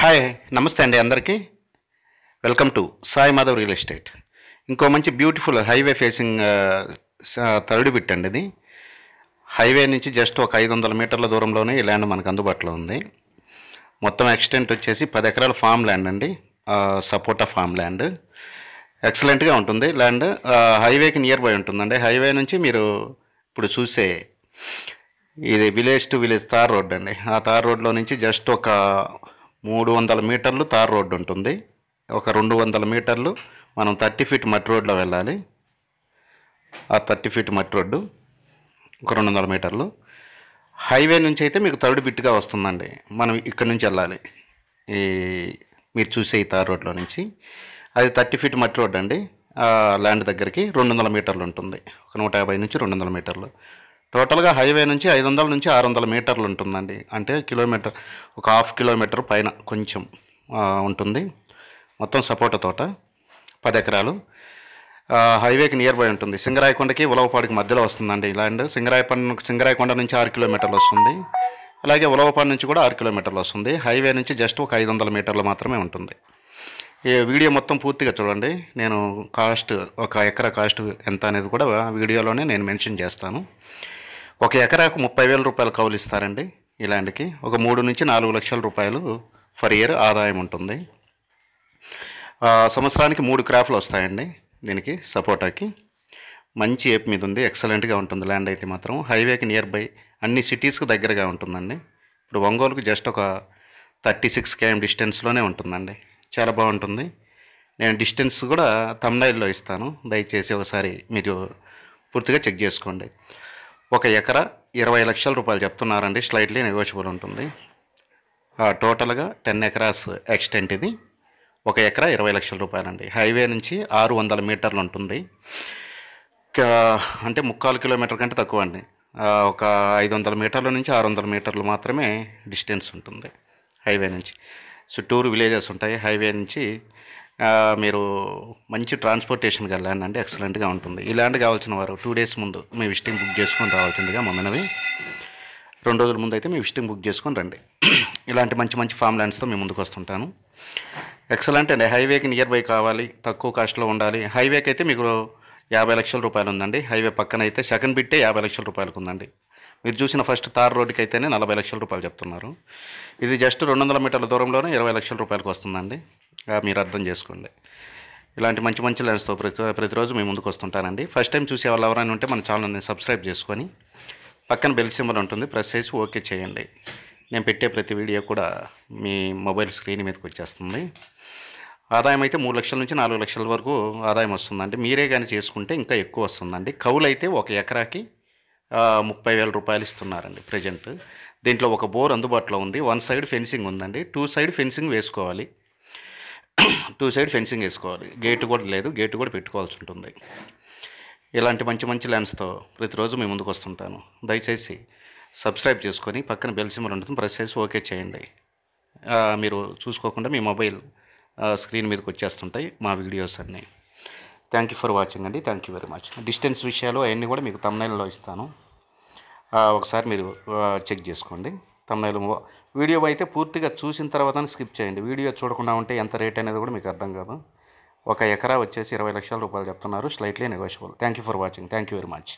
Hi నమస్తే అండి అందరికీ. Welcome to Sai Madhav real estate. ఇంకో మంచి beautiful highway facing third bit అండి ఇది. హైవే నుంచి జస్ట్ ఒక 500 మీటర్ల దూరంలోనే ఈ ల్యాండ్ మనకు అందుబాటులో ఉంది. మొత్తం ఎక్స్టెంట్ వచ్చేసి 10 ఎకరాల ఫామ్ ల్యాండ్ అండి. సపోటా ఫామ్ ల్యాండ్ ఎక్సలెంట్గా ఉంటుంది. ల్యాండ్ హైవేకి నియర్ బై ఉంటుందండి. హైవే నుంచి మీరు ఇప్పుడు చూసే ఇది village to village tar road అండి. ఆ తార్ రోడ్లో నుంచి జస్ట్ ఒక 300 మీటర్లు తార్ రోడ్డు ఉంటుంది. ఒక 200 మీటర్లు మనం 30 ఫీట్ మట్టి రోడ్లో వెళ్ళాలి. ఆ 30 ఫీట్ మట్టి రోడ్డు ఒక 200 మీటర్లు. హైవే నుంచి అయితే మీకు థర్డ్ బిట్గా వస్తుందండి. మనం ఇక్కడ నుంచి వెళ్ళాలి. ఈ మీరు చూసే ఈ తార్ రోడ్లో నుంచి అది 30 ఫీట్ మట్టి రోడ్ అండి. ల్యాండ్ దగ్గరికి 200 మీటర్లు ఉంటుంది. ఒక 150 నుంచి 200 మీటర్లు. టోటల్గా హైవే నుంచి 500 నుంచి 600 మీటర్లు ఉంటుందండి. అంటే కిలోమీటర్, ఒక హాఫ్ కిలోమీటర్ పైన కొంచెం ఉంటుంది. మొత్తం సపోటా తోట 10 ఎకరాలు. హైవేకి నియర్ బై ఉంటుంది. సింగరాయకొండకి ఉలవపాడికి మధ్యలో వస్తుందండి ఈ ల్యాండ్. సింగరాయకొండ నుంచి 6 కిలోమీటర్లు వస్తుంది. అలాగే ఉలవపాడు నుంచి కూడా 6 కిలోమీటర్లు వస్తుంది. హైవే నుంచి జస్ట్ ఒక 500 మీటర్లు మాత్రమే ఉంటుంది. ఈ వీడియో మొత్తం పూర్తిగా చూడండి. నేను కాస్ట్, ఒక ఎకరా కాస్ట్ ఎంత అనేది కూడా వీడియోలోనే నేను మెన్షన్ చేస్తాను. ఒక ఎకరాకు 30,000 రూపాయలు కౌలు ఇస్తారండి ఈ ల్యాండ్కి. ఒక 3 నుంచి 4 లక్షల రూపాయలు ఫర్ ఇయర్ ఆదాయం ఉంటుంది. సంవత్సరానికి 3 క్రాప్లు వస్తాయండి దీనికి, సపోటాకి. మంచి ఏప్ మీద ఉంది. ఎక్సలెంట్గా ఉంటుంది ల్యాండ్ అయితే మాత్రం. హైవేకి నియర్ బై అన్ని సిటీస్కి దగ్గరగా ఉంటుందండి. ఇప్పుడు ఒంగోలుకి జస్ట్ ఒక 36 km డిస్టెన్స్లోనే ఉంటుందండి. చాలా బాగుంటుంది. నేను డిస్టెన్స్ కూడా థంబ్నైల్లో ఇస్తాను. దయచేసి ఒకసారి మీరు పూర్తిగా చెక్ చేసుకోండి. ఒక ఎకరా 20 లక్షల రూపాయలు చెప్తున్నారండి. స్లైట్లీ నెగోషియబుల్ ఉంటుంది. టోటల్గా 10 ఎకరాస్ ఎక్స్టెంట్ ఇది. ఒక ఎకరా 20 లక్షల రూపాయలండి. హైవే నుంచి 600 మీటర్లు ఉంటుంది. అంటే 3/4 కిలోమీటర్ కంటే తక్కువ అండి. ఒక 500 మీటర్ల నుంచి 600 మీటర్లు మాత్రమే డిస్టెన్స్ ఉంటుంది హైవే నుంచి. చుట్టూరు విలేజెస్ ఉంటాయి. హైవే నుంచి మీరు మంచి ట్రాన్స్పోర్టేషన్కి వెళ్ళండి. ఎక్సలెంట్గా ఉంటుంది. ఈ ల్యాండ్ కావాల్సిన వారు 2 డేస్ ముందు మీ విజిటింగ్ బుక్ చేసుకొని రావాల్సిందిగా మనవి. 2 రోజుల ముందు అయితే మీ విజిటింగ్ బుక్ చేసుకొని రండి. ఇలాంటి మంచి మంచి ఫామ్ ల్యాండ్స్తో మీ ముందుకు వస్తుంటాను. ఎక్సలెంట్ అండి. హైవేకి నియర్ బై కావాలి, తక్కువ కాస్ట్లో ఉండాలి. హైవేకి అయితే మీకు 50 లక్షల రూపాయలు ఉందండి. హైవే పక్కన అయితే సెకండ్ బిట్టే 50 లక్షల రూపాయలకు ఉందండి. మీరు చూసిన ఫస్ట్ తార్ రోడ్డుకి అయితేనే 40 లక్షల రూపాయలు చెప్తున్నారు. ఇది జస్ట్ 200 మీటర్ల దూరంలోనే 20 లక్షల రూపాయలకు వస్తుందండి. మీరు అర్థం చేసుకోండి. ఇలాంటి మంచి మంచి ల్యాండ్స్తో ప్రతిరోజు మేము ముందుకు వస్తుంటానండి. ఫస్ట్ టైం చూసే వాళ్ళు ఎవరైనా ఉంటే మన ఛానల్ని సబ్స్క్రైబ్ చేసుకొని పక్కన బెల్ సింబల్ ఉంటుంది, ప్రెస్ చేసి ఓకే చేయండి. నేను పెట్టే ప్రతి వీడియో కూడా మీ మొబైల్ స్క్రీన్ మీదకి వచ్చేస్తుంది. ఆదాయం అయితే 3 లక్షల నుంచి 4 లక్షల వరకు ఆదాయం వస్తుందండి. మీరే కానీ చేసుకుంటే ఇంకా ఎక్కువ వస్తుందండి. కౌలు అయితే ఒక ఎకరాకి 30,000 రూపాయలు ఇస్తున్నారండి ప్రజెంట్. దీంట్లో ఒక బోర్ అందుబాటులో ఉంది. 1 సైడ్ ఫెన్సింగ్ ఉందండి. 2 సైడ్ ఫెన్సింగ్ వేసుకోవాలి. 2 సైడ్ ఫెన్సింగ్ వేసుకోవాలి. గేటు కూడా లేదు, గేటు కూడా పెట్టుకోవాల్సి ఉంటుంది. ఇలాంటి మంచి మంచి ల్యాండ్స్తో ప్రతిరోజు మేము ముందుకు వస్తుంటాను. దయచేసి సబ్స్క్రైబ్ చేసుకొని పక్కన బెల్ సింబల్ ఉంటుంది, ప్రెస్ చేసి ఓకే చేయండి. మీరు చూసుకోకుండా మీ మొబైల్ స్క్రీన్ మీదకి వచ్చేస్తుంటాయి మా వీడియోస్ అన్నీ. థ్యాంక్ యూ ఫర్ వాచింగ్ అండి. Thank you very much. Distance విషయాలు అవన్నీ కూడా మీకు థంబ్నైల్లో ఇస్తాను. ఒకసారి మీరు చెక్ చేసుకోండి. థంబ్నైల్ వీడియో అయితే పూర్తిగా చూసిన తర్వాత స్కిప్ చేయండి. వీడియో చూడకుండా ఉంటే ఎంత రేట్ అనేది కూడా మీకు అర్థం కాదు. ఒక ఎకరా వచ్చేసి 20 లక్షల రూపాయలు చెప్తున్నారు. Slightly negotiable. Thank you for watching. Thank you very much.